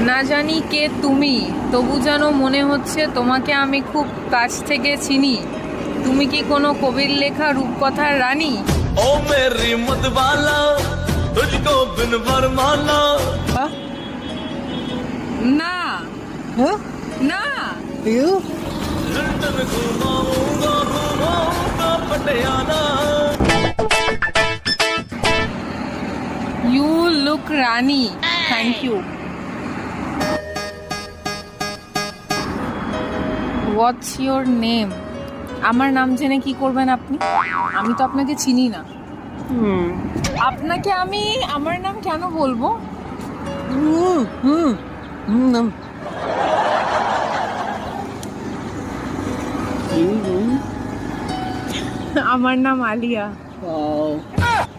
না জানি কে তুমি, তবু যেন মনে হচ্ছে তোমাকে আমি খুব কাছ থেকে চিনি। তুমি কি কোনো কবির লেখা রূপকথার রানী? ओ मेरी मतवाला तुझको बिन वरमाला। না Huh? না। You? लंदन घुमाऊंगा घुमाऊंगा Patiala. You look Rani. Thank you. What's your name? আমার নাম জেনে কি করবেন আপনি? আমি তো আপনাকে চিনি না। আপনাকে আমি আমার নাম কেন বলবো? আমার নাম আলিয়া। Oh.